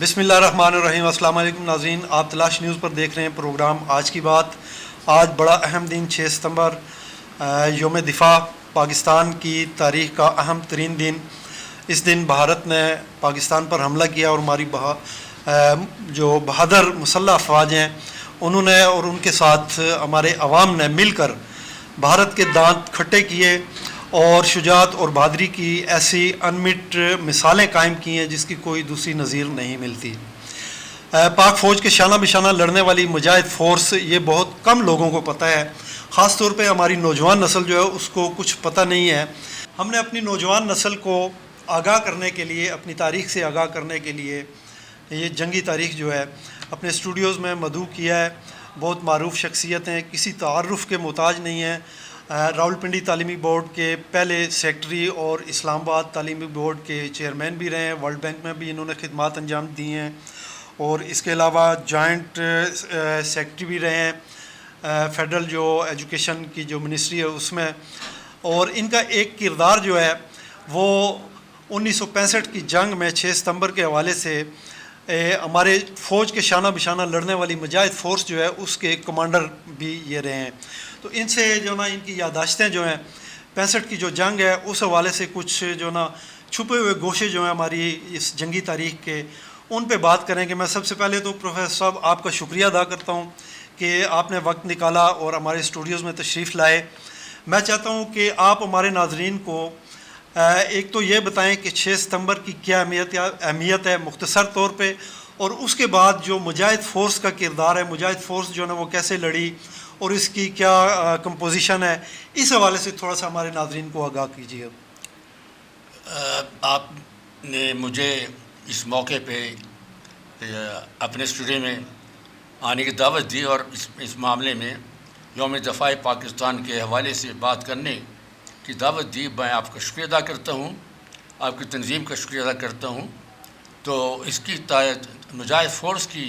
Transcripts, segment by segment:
بسم اللہ الرحمن الرحیم۔ السلام علیکم ناظرین، آپ تلاش نیوز پر دیکھ رہے ہیں پروگرام آج کی بات۔ آج بڑا اہم دن 6 ستمبر یوم دفاع، پاکستان کی تاریخ کا اہم ترین دن۔ اس دن بھارت نے پاکستان پر حملہ کیا اور ہماری جو بہادر مسلح افواج ہیں انہوں نے اور ان کے ساتھ ہمارے عوام نے مل کر بھارت کے دانت کھٹے کیے اور شجاعت اور بہادری کی ایسی انمٹ مثالیں قائم کی ہیں جس کی کوئی دوسری نظیر نہیں ملتی۔ پاک فوج کے شانہ بشانہ لڑنے والی مجاہد فورس، یہ بہت کم لوگوں کو پتہ ہے، خاص طور پہ ہماری نوجوان نسل جو ہے اس کو کچھ پتہ نہیں ہے۔ ہم نے اپنی نوجوان نسل کو آگاہ کرنے کے لیے، اپنی تاریخ سے آگاہ کرنے کے لیے یہ جنگی تاریخ جو ہے اپنے اسٹوڈیوز میں مدعو کیا ہے۔ بہت معروف شخصیت ہیں، کسی تعارف کے محتاج نہیں ہیں۔ راولپنڈی تعلیمی بورڈ کے پہلے سیکٹری اور اسلام آباد تعلیمی بورڈ کے چیئرمین بھی رہے ہیں، ورلڈ بینک میں بھی انہوں نے خدمات انجام دی ہیں، اور اس کے علاوہ جوائنٹ سیکٹری بھی رہے ہیں فیڈرل جو ایجوکیشن کی جو منسٹری ہے اس میں۔ اور ان کا ایک کردار جو ہے وہ 1965 کی جنگ میں 6 ستمبر کے حوالے سے ہمارے فوج کے شانہ بشانہ لڑنے والی مجاہد فورس جو ہے اس کے کمانڈر بھی یہ رہے ہیں۔ تو ان سے جو نا ان کی یادداشتیں جو ہیں 65 کی جو جنگ ہے اس حوالے سے کچھ جو نا چھپے ہوئے گوشے جو ہیں ہماری اس جنگی تاریخ کے، ان پہ بات کریں گے۔ میں سب سے پہلے تو پروفیسر صاحب آپ کا شکریہ ادا کرتا ہوں کہ آپ نے وقت نکالا اور ہمارے اسٹوڈیوز میں تشریف لائے۔ میں چاہتا ہوں کہ آپ ہمارے ناظرین کو ایک تو یہ بتائیں کہ 6 ستمبر کی کیا اہمیت ہے مختصر طور پہ، اور اس کے بعد جو مجاہد فورس کا کردار ہے، مجاہد فورس جو ہے نا وہ کیسے لڑی اور اس کی کیا کمپوزیشن ہے، اس حوالے سے تھوڑا سا ہمارے ناظرین کو آگاہ کیجیے۔ آپ نے مجھے اس موقع پہ اپنے اسٹوڈیو میں آنے کی دعوت دی اور اس معاملے میں یوم دفاع پاکستان کے حوالے سے بات کرنے کی دعوت دی۔ میں آپ کا شکریہ ادا کرتا ہوں، آپ کی تنظیم کا شکریہ ادا کرتا ہوں۔ تو اس کی مجاہد فورس کی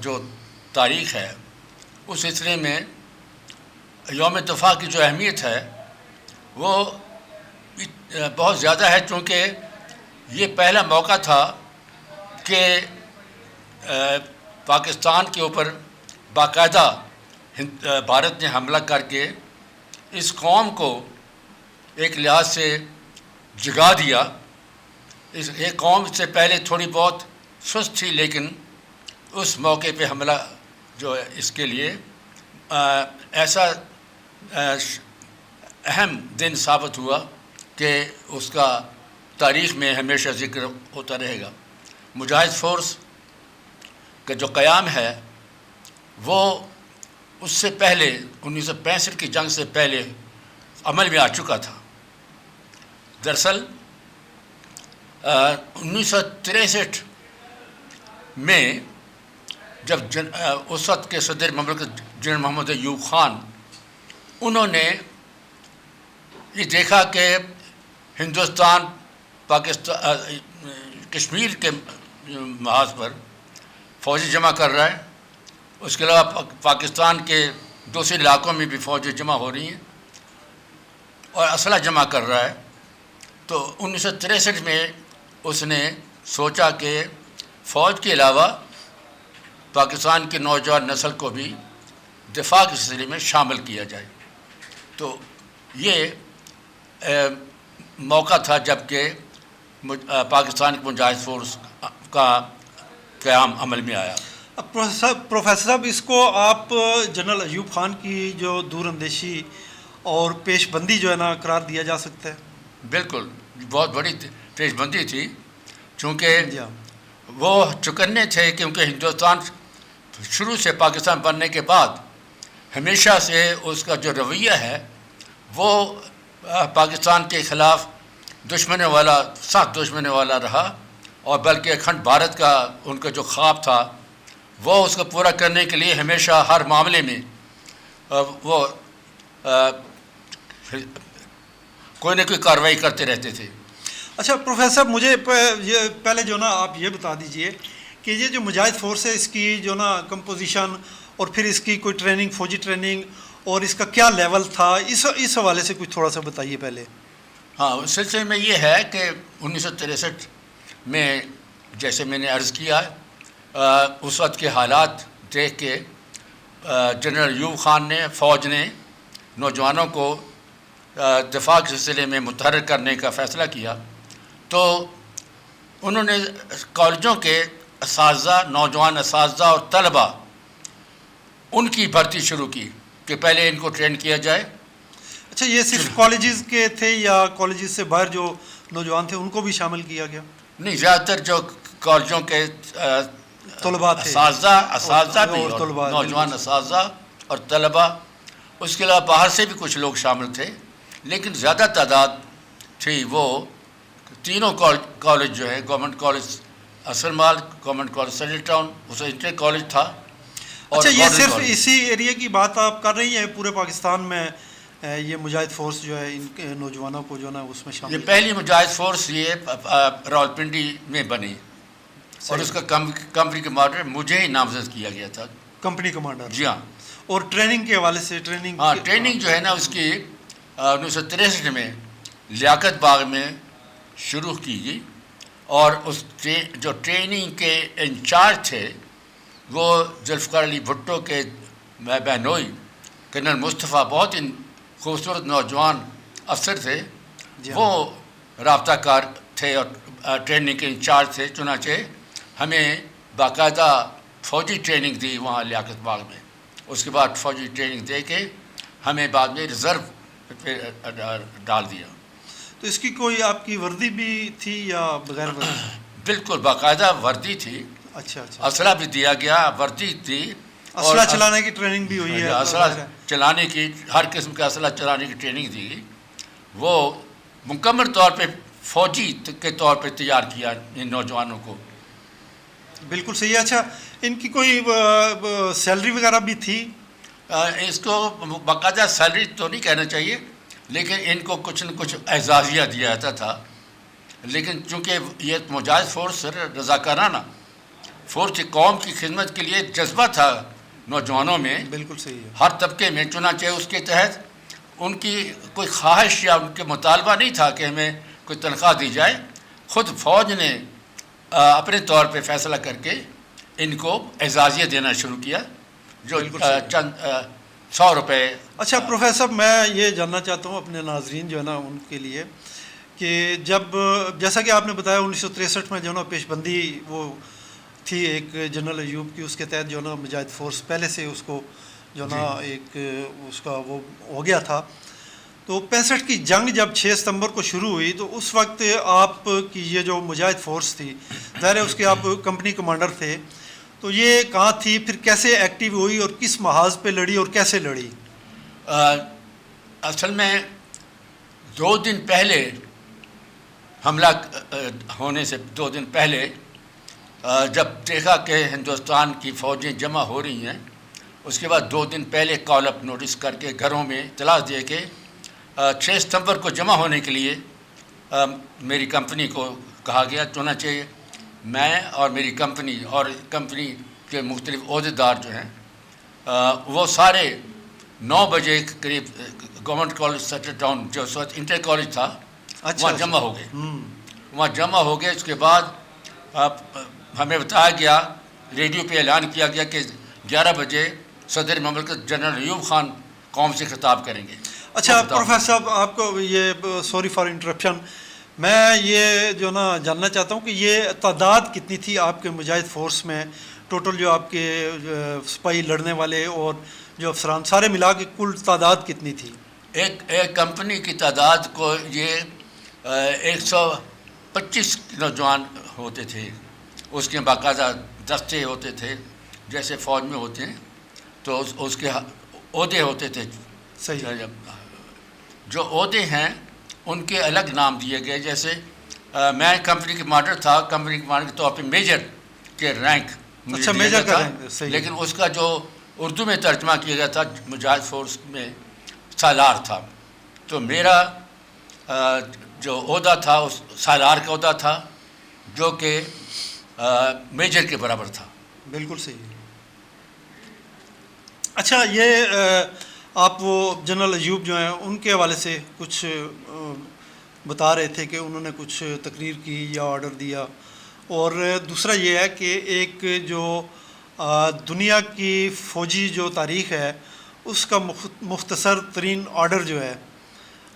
جو تاریخ ہے اس سلسلے میں یوم دفاع کی جو اہمیت ہے وہ بہت زیادہ ہے، چونکہ یہ پہلا موقع تھا کہ پاکستان کے اوپر باقاعدہ بھارت نے حملہ کر کے اس قوم کو ایک لحاظ سے جگا دیا۔ ایک قوم سے پہلے تھوڑی بہت سست تھی، لیکن اس موقع پہ حملہ جو ہے اس کے لیے ایسا اہم دن ثابت ہوا کہ اس کا تاریخ میں ہمیشہ ذکر ہوتا رہے گا۔ مجاہد فورس کا جو قیام ہے وہ اس سے پہلے 1965 کی جنگ سے پہلے عمل میں آ چکا تھا۔ دراصل 1963 میں جب اس وقت کے صدر مملکت جنرل محمد ایوب خان، انہوں نے یہ دیکھا کہ ہندوستان کشمیر کے محاذ پر فوجی جمع کر رہا ہے، اس کے علاوہ پاکستان کے دوسرے علاقوں میں بھی فوجیں جمع ہو رہی ہیں اور اسلحہ جمع کر رہا ہے۔ تو 1963 میں اس نے سوچا کہ فوج کے علاوہ پاکستان کی نوجوان نسل کو بھی دفاع کے سلسلے میں شامل کیا جائے۔ تو یہ موقع تھا جب کہ پاکستان کی مجاہد فورس کا قیام عمل میں آیا۔ پروفیسر صاحب، اس کو آپ جنرل ایوب خان کی جو دور اندیشی اور پیش بندی جو ہے نا قرار دیا جا سکتا ہے؟ بالکل، بہت بڑی پیش بندی تھی، چونکہ وہ چکنے تھے، کیونکہ ہندوستان شروع سے پاکستان بننے کے بعد ہمیشہ سے اس کا جو رویہ ہے وہ پاکستان کے خلاف سخت دشمنی والا رہا، اور بلکہ اکھنڈ بھارت کا ان کا جو خواب تھا وہ اس کو پورا کرنے کے لیے ہمیشہ ہر معاملے میں وہ کوئی نہ کوئی کارروائی کرتے رہتے تھے۔ اچھا پروفیسر صاحب، مجھے پہلے جو نا آپ یہ بتا دیجئے کہ یہ جو مجاہد فورس ہے اس کی جو نا کمپوزیشن اور پھر اس کی کوئی ٹریننگ، فوجی ٹریننگ، اور اس کا کیا لیول تھا، اس حوالے سے کچھ تھوڑا سا بتائیے پہلے۔ ہاں، اس سلسلے میں یہ ہے کہ 1963 میں جیسے میں نے عرض کیا اس وقت کے حالات دیکھ کے جنرل ایوب خان نے، فوج نے نوجوانوں کو دفاع کے سلسلے میں متحرک کرنے کا فیصلہ کیا، تو انہوں نے کالجوں کے اساتذہ، نوجوان اساتذہ اور طلباء ان کی بھرتی شروع کی کہ پہلے ان کو ٹرین کیا جائے۔ اچھا، یہ صرف کالجز کے تھے یا کالجز سے باہر جو نوجوان تھے ان کو بھی شامل کیا گیا؟ نہیں، زیادہ تر جو کالجوں کے طلباء تھے، اساتذہ بھی، اور طلباء، نوجوان اساتذہ اور طلباء، اس کے علاوہ باہر سے بھی کچھ لوگ شامل تھے، لیکن زیادہ تعداد تھی وہ تینوں کالج جو ہے، گورنمنٹ کالج اصل مال، گورنمنٹ کالج سیٹل ٹاؤن، اس انٹر کالج تھا۔ اچھا، یہ صرف اسی ایریا کی بات آپ کر رہی ہیں؟ پورے پاکستان میں یہ مجاہد فورس جو ہے ان کے نوجوانوں کو جو نا اس میں شامل؟ یہ پہلی مجاہد فورس یہ راولپنڈی میں بنی، اور اس کا کمپنی کمانڈر مجھے ہی نامزد کیا گیا تھا۔ Company commander? جی ہاں۔ اور ٹریننگ کے حوالے سے ٹریننگ جو ہے نا اس کی 1963 میں لیاقت باغ میں شروع کی گئی، اور اس جو ٹریننگ کے انچارج تھے وہ ذوالفقار علی بھٹو کے بہنوئی کرنل مصطفیٰ، بہت ہی خوبصورت نوجوان افسر تھے، وہ رابطہ کار تھے اور ٹریننگ کے انچارج تھے۔ چنانچہ ہمیں باقاعدہ فوجی ٹریننگ دی وہاں لیاقت باغ میں، اس کے بعد فوجی ٹریننگ دے کے ہمیں بعد میں ریزرو پہ ڈال دیا۔ تو اس کی کوئی آپ کی وردی بھی تھی یا بغیر وردی؟ بالکل باقاعدہ وردی تھی۔ اچھا، اسلحہ بھی دیا گیا، وردی تھی، اسلحہ چلانے کی ٹریننگ بھی ہوئی ہے؟ اسلحہ چلانے کی، ہر قسم کا اسلحہ چلانے کی ٹریننگ دی۔ وہ مکمل طور پہ فوجی کے طور پہ تیار کیا ان نوجوانوں کو۔ بالکل صحیح ہے۔ اچھا، ان کی کوئی سیلری وغیرہ بھی تھی؟ اس کو باقاعدہ سیلری تو نہیں کہنا چاہیے، لیکن ان کو کچھ نہ کچھ اعزازیہ دیا جاتا تھا۔ لیکن چونکہ یہ مجاہد فورس رضاکارانہ فورس تھی، قوم کی خدمت کے لیے جذبہ تھا نوجوانوں میں، بالکل صحیح ہے، ہر طبقے میں۔ چنانچہ اس کے تحت ان کی کوئی خواہش یا ان کے مطالبہ نہیں تھا کہ ہمیں کوئی تنخواہ دی جائے، خود فوج نے اپنے طور پہ فیصلہ کر کے ان کو اعزازیہ دینا شروع کیا، جو چند 100 روپے۔ اچھا پروفیسر صاحب، میں یہ جاننا چاہتا ہوں اپنے ناظرین جو ہے نا ان کے لیے کہ جیسا کہ آپ نے بتایا 1963 میں جو ہے نا پیش بندی وہ تھی ایک جنرل ایوب کی، اس کے تحت جو ہے نا مجاہد فورس پہلے سے اس کو جو ہے نا ایک اس کا وہ ہو گیا تھا۔ تو 65 کی جنگ جب 6 ستمبر کو شروع ہوئی تو اس وقت آپ کی یہ جو مجاہد فورس تھی، ظاہر ہے اس کے آپ کمپنی کمانڈر تھے، تو یہ کہاں تھی، پھر کیسے ایکٹیو ہوئی اور کس محاذ پہ لڑی اور کیسے لڑی؟ اصل میں 2 دن پہلے حملہ ہونے سے 2 دن پہلے جب دیکھا کہ ہندوستان کی فوجیں جمع ہو رہی ہیں، اس کے بعد 2 دن پہلے کال اپ نوٹس کر کے گھروں میں اطلاع دے کے 6 ستمبر کو جمع ہونے کے لیے میری کمپنی کو کہا گیا۔ چنانچہ میں اور میری کمپنی اور کمپنی کے مختلف عہدیدار جو ہیں وہ سارے 9 بجے قریب گورنمنٹ کالج سیٹل ٹاؤن جو اس وقت انٹر کالج تھا وہاں جمع ہو گئے۔ اس کے بعد ہمیں بتایا گیا، ریڈیو پہ اعلان کیا گیا کہ 11 بجے صدر مملکت جنرل ایوب خان قوم سے خطاب کریں گے۔ اچھا پروفیسر صاحب، آپ کو یہ سوری فار انٹرپشن، میں یہ جو نا جاننا چاہتا ہوں کہ یہ تعداد کتنی تھی آپ کے مجاہد فورس میں، ٹوٹل جو آپ کے سپاہی لڑنے والے اور جو افسران سارے ملا کے کل تعداد کتنی تھی؟ ایک کمپنی کی تعداد کو یہ 125 نوجوان ہوتے تھے، اس کے باقاعدہ دستے ہوتے تھے جیسے فوج میں ہوتے ہیں، تو اس کے عہدے ہوتے تھے۔ صحیح، جو عہدے ہیں ان کے الگ نام دیے گئے، جیسے میں کمپنی کمانڈر تھا، کمپنی کمانڈر کے طور پہ میجر کے رینک اچھا میجر کا رینک، صحیح، لیکن اس کا جو اردو میں ترجمہ کیا گیا تھا مجاہد فورس میں سالار تھا، تو میرا جو عہدہ تھا اس سالار کا عہدہ تھا جو کہ میجر کے برابر تھا۔ بالکل صحیح۔ اچھا، یہ آپ وہ جنرل ایوب جو ہیں ان کے حوالے سے کچھ بتا رہے تھے کہ انہوں نے کچھ تقریر کی یا آرڈر دیا، اور دوسرا یہ ہے کہ ایک جو دنیا کی فوجی جو تاریخ ہے اس کا مختصر ترین آرڈر جو ہے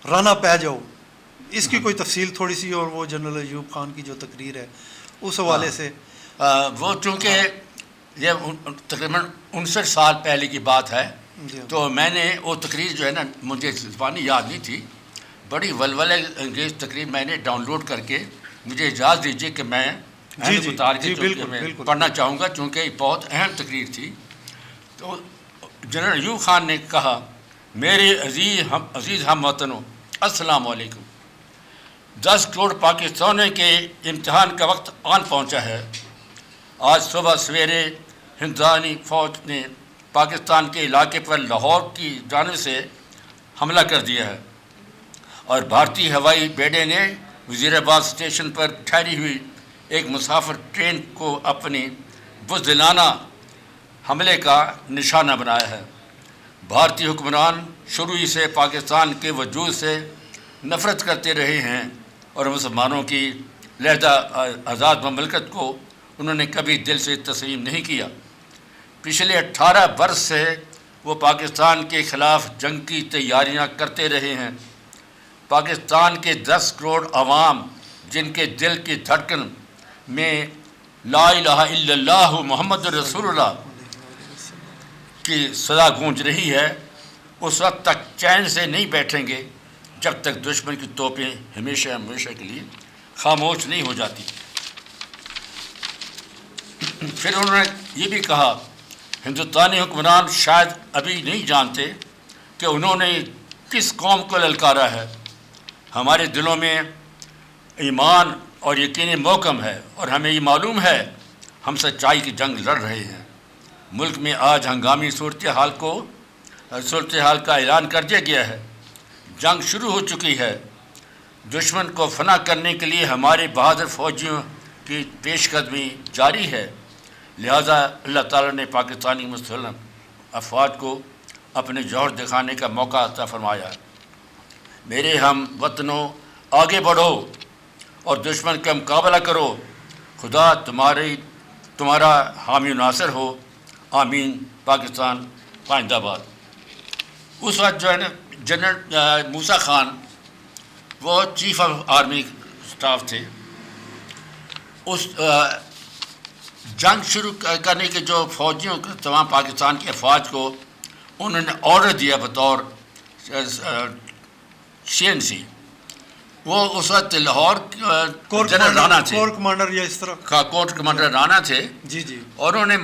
رانا پہ جاؤ، اس کی کوئی تفصیل تھوڑی سی، اور وہ جنرل ایوب خان کی جو تقریر ہے اس حوالے سے. وہ چونکہ یہ تقریباً 59 سال پہلے کی بات ہے، تو میں نے وہ تقریر جو ہے نا، مجھے زبانی یاد نہیں تھی، بڑی ولولہ انگیز تقریر میں نے ڈاؤن لوڈ کر کے، مجھے اجازت دیجیے کہ میں پڑھنا چاہوں گا، چونکہ یہ بہت اہم تقریر تھی. تو جنرل ایوب خان نے کہا: میرے عزیز ہم وطنوں، السلام علیکم. 10 کروڑ پاکستانیوں کے امتحان کا وقت آن پہنچا ہے. آج صبح سویرے ہندوستانی فوج نے پاکستان کے علاقے پر لاہور کی جانب سے حملہ کر دیا ہے، اور بھارتی ہوائی بیڑے نے وزیر آباد اسٹیشن پر ٹھہری ہوئی ایک مسافر ٹرین کو اپنی بزدلانہ حملے کا نشانہ بنایا ہے. بھارتی حکمران شروع ہی سے پاکستان کے وجود سے نفرت کرتے رہے ہیں، اور مسلمانوں کی علیحدہ آزاد مملکت کو انہوں نے کبھی دل سے تسلیم نہیں کیا. پچھلے 18 برس سے وہ پاکستان کے خلاف جنگ کی تیاریاں کرتے رہے ہیں. پاکستان کے 10 کروڑ عوام، جن کے دل کی دھڑکن میں لا الہ الا اللہ محمد رسول اللہ کی صدا گونج رہی ہے، اس وقت تک چین سے نہیں بیٹھیں گے جب تک دشمن کی توپیں ہمیشہ ہمیشہ کے لیے خاموش نہیں ہو جاتی. پھر انہوں نے یہ بھی کہا: ہندوستانی حکمران شاید ابھی نہیں جانتے کہ انہوں نے کس قوم کو للکارا ہے. ہمارے دلوں میں ایمان اور یقین محکم ہے، اور ہمیں یہ معلوم ہے ہم سچائی کی جنگ لڑ رہے ہیں. ملک میں آج ہنگامی صورتحال کا اعلان کر دیا گیا ہے. جنگ شروع ہو چکی ہے. دشمن کو فنا کرنے کے لیے ہمارے بہادر فوجیوں کی پیش قدمی جاری ہے. لہذا اللہ تعالیٰ نے پاکستانی مسلم افواج کو اپنے جوہر دکھانے کا موقع عطا فرمایا. میرے ہم وطنوں، آگے بڑھو اور دشمن کا مقابلہ کرو. خدا تمہارا حامی و ناصر ہو. آمین. پاکستان پائندہ باد. اس وقت جو ہے نا، جنرل موسیٰ خان وہ چیف آف آرمی اسٹاف تھے. اس جنگ شروع کرنے کے جو فوجیوں کو، تمام پاکستان کے افواج کو انہوں نے آرڈر دیا بطور CNC. وہ اس وقت لاہور جنرل رانا تھے، کور کمانڈر یا اس طرح کا کور کمانڈر رانا تھے. جی. اور انہوں نے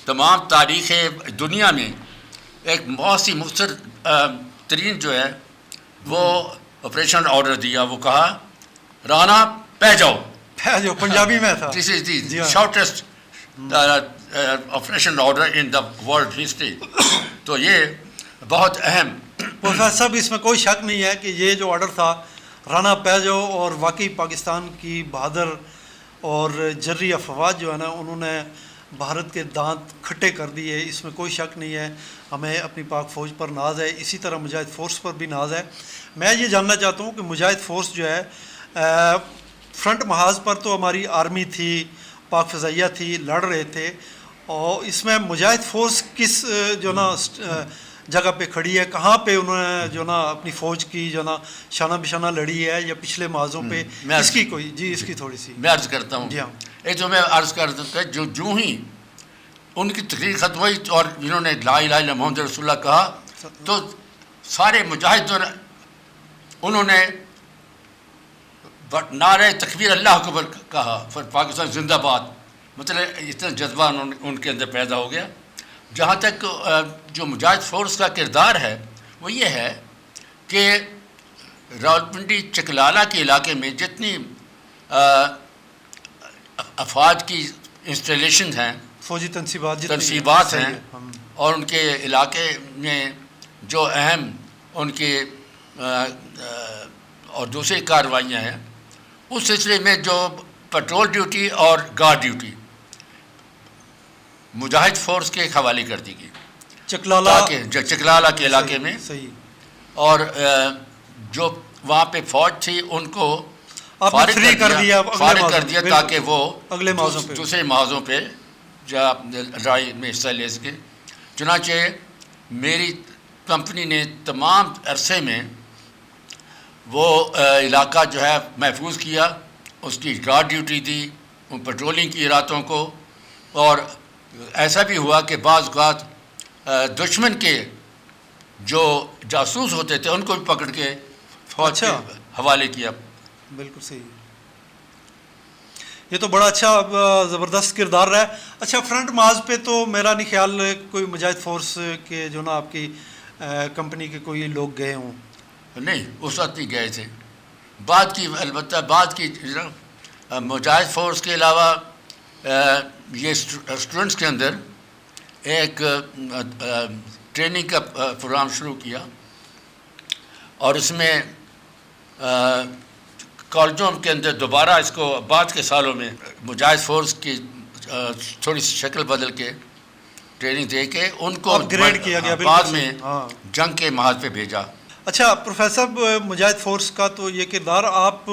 تمام تاریخ دنیا میں ایک بہت سی مختصر ترین جو ہے وہ آپریشن آرڈر دیا. وہ کہا: رانا پہ جاؤ. جو پنجابی میں تھا. This is the shortest operation order in the world history. تو یہ بہت اہم. پروفیسر صاحب، اس میں کوئی شک نہیں ہے کہ یہ جو آرڈر تھا رانا پہ جاؤ، اور واقعی پاکستان کی بہادر اور جری افواج جو ہے نا، انہوں نے بھارت کے دانت کھٹے کر دیے. اس میں کوئی شک نہیں ہے. ہمیں اپنی پاک فوج پر ناز ہے، اسی طرح مجاہد فورس پر بھی ناز ہے. میں یہ جاننا چاہتا ہوں کہ مجاہد فورس جو ہے، فرنٹ محاذ پر تو ہماری آرمی تھی، پاک فضائیہ تھی، لڑ رہے تھے، اور اس میں مجاہد فورس کس جو نا جگہ پہ کھڑی ہے، کہاں پہ انہوں نے جو نا اپنی فوج کی جو نا شانہ بشانہ لڑی ہے، یا پچھلے محاذوں پہ اس کی کوئی اس کی تھوڑی سی میں عرض کرتا ہوں. جی ہاں. یہ جو میں عرض کرتا ہوں، جو ہی ان کی تقریر ختم ہوئی اور جنہوں نے لا الہ الا محمد رسول اللہ کہا، تو سارے مجاہدوں نے انہوں نے نعرہ تکبیر اللہ اکبر کہا، پاکستان زندہ باد. مطلب اتنا جذبہ ان کے اندر پیدا ہو گیا. جہاں تک جو مجاہد فورس کا کردار ہے، وہ یہ ہے کہ راولپنڈی چکلالہ کے علاقے میں جتنی افواج کی انسٹالیشن ہیں، فوجی تنصیبات ہیں، اور ان کے علاقے میں جو اہم ان کے اور دوسری کارروائیاں ہیں، اس سلسلے میں جو پیٹرول ڈیوٹی اور گارڈ ڈیوٹی مجاہد فورس کے حوالے کر دی گئی چکلالہ کے علاقے میں. صحیح. اور جو وہاں پہ فوج تھی ان کو آپ نے فری کر دیا فارغ کر دیا تاکہ وہ اگلے موضوع پہ دوسرے موضوع پہ لڑائی میں حصہ لے سکے. چنانچہ میری کمپنی نے تمام عرصے میں وہ علاقہ جو ہے محفوظ کیا, اس کی گارڈ ڈیوٹی دی, پیٹرولنگ کی راتوں کو, اور ایسا بھی ہوا کہ بعض اوقات دشمن کے جو جاسوس ہوتے تھے ان کو بھی پکڑ کے فوج کے حوالے کیا. بالکل صحیح, یہ تو بڑا اچھا زبردست کردار رہا ہے. اچھا, فرنٹ مارچ پہ تو میرا نہیں خیال کوئی مجاہد فورس کے جو نا آپ کی کمپنی کے کوئی لوگ گئے ہوں. نہیں, اس وقت نہیں گئے تھے. بعد کی البتہ بعد کی مجاہد فورس کے علاوہ یہ اسٹوڈنٹس کے اندر ایک ٹریننگ کا پروگرام شروع کیا, اور اس میں کالجوں کے اندر دوبارہ اس کو بعد کے سالوں میں مجاہد فورس کی تھوڑی سی شکل بدل کے ٹریننگ دے کے ان کو اپگریڈ کیا گیا, بعد میں جنگ کے محاذ پہ بھیجا. اچھا پروفیسر, مجاہد فورس کا تو یہ کردار, آپ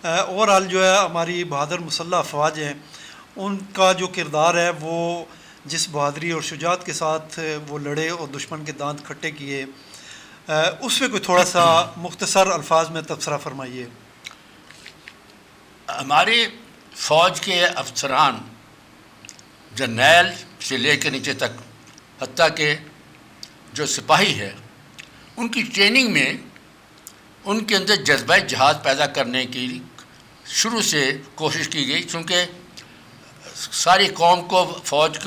اوور آل جو ہے ہماری بہادر مسلح افواج ہیں ان کا جو کردار ہے وہ جس بہادری اور شجاعت کے ساتھ وہ لڑے اور دشمن کے دانت کھٹے کیے, اس پہ کوئی تھوڑا سا مختصر الفاظ میں تبصرہ فرمائیے. ہماری فوج کے افسران جرنیل سے لے کے نیچے تک, حتیٰ کہ جو سپاہی ہے, ان کی ٹریننگ میں ان کے اندر جذبہ جہاد پیدا کرنے کی شروع سے کوشش کی گئی, کیونکہ ساری قوم کو فوج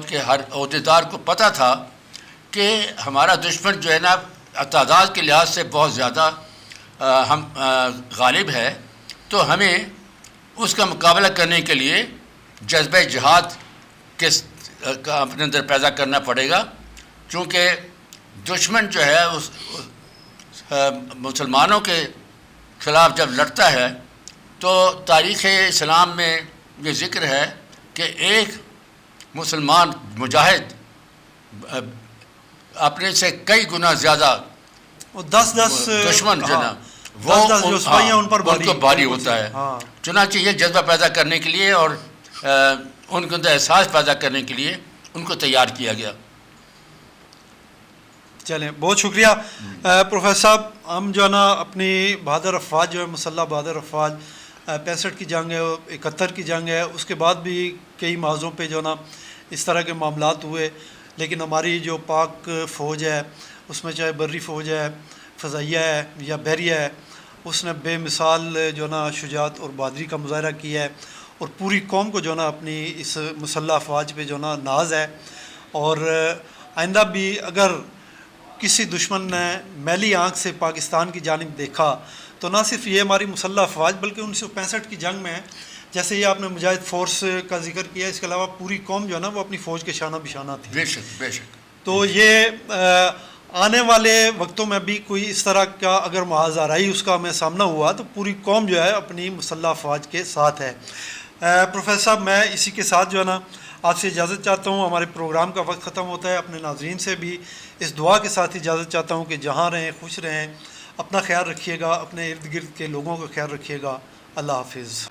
کے ہر عہدیدار کو پتہ تھا کہ ہمارا دشمن جو ہے نا تعداد کے لحاظ سے بہت زیادہ ہم غالب ہے, تو ہمیں اس کا مقابلہ کرنے کے لیے جذبہ جہاد کا اپنے اندر پیدا کرنا پڑے گا, چونکہ دشمن جو ہے اس مسلمانوں کے خلاف جب لڑتا ہے تو تاریخ اسلام میں یہ ذکر ہے کہ ایک مسلمان مجاہد اپنے سے کئی گنا زیادہ 10 دشمن جو ہے نا وہ ان کو بھاری ہوتا ہے. چنانچہ یہ جذبہ پیدا کرنے کے لیے اور ان کے اندر احساس پیدا کرنے کے لیے ان کو تیار کیا گیا. چلیں, بہت شکریہ پروفیسر صاحب. ہم جو ہے نا اپنی بہادر افواج جو ہے مسلح بہادر افواج 65 کی جنگ ہے, 71 کی جنگ ہے, اس کے بعد بھی کئی موضوعوں پہ جو ہے نا اس طرح کے معاملات ہوئے, لیکن ہماری جو پاک فوج ہے اس میں چاہے بری فوج ہے, فضائیہ ہے یا بحریہ ہے, اس نے بے مثال جو ہے نا شجاعت اور بہادری کا مظاہرہ کیا ہے, اور پوری قوم کو جو ہے نا اپنی اس مسلح افواج پہ جو ہے نا ناز ہے. اور آئندہ بھی اگر کسی دشمن نے میلی آنکھ سے پاکستان کی جانب دیکھا تو نہ صرف یہ ہماری مسلح افواج بلکہ 1965 کی جنگ میں جیسے یہ آپ نے مجاہد فورس کا ذکر کیا, اس کے علاوہ پوری قوم جو ہے نا وہ اپنی فوج کے شانہ بشانہ تھی. بے شک بے شک. تو یہ آنے والے وقتوں میں بھی کوئی اس طرح کا اگر محاذ آرائی اس کا ہمیں سامنا ہوا تو پوری قوم جو ہے اپنی مسلح افواج کے ساتھ ہے. پروفیسر صاحب, میں اسی کے ساتھ جو ہے نا آپ سے اجازت چاہتا ہوں, ہمارے پروگرام کا وقت ختم ہوتا ہے. اپنے ناظرین سے بھی اس دعا کے ساتھ اجازت چاہتا ہوں کہ جہاں رہیں خوش رہیں, اپنا خیال رکھیے گا, اپنے ارد گرد کے لوگوں کا خیال رکھیے گا. اللہ حافظ.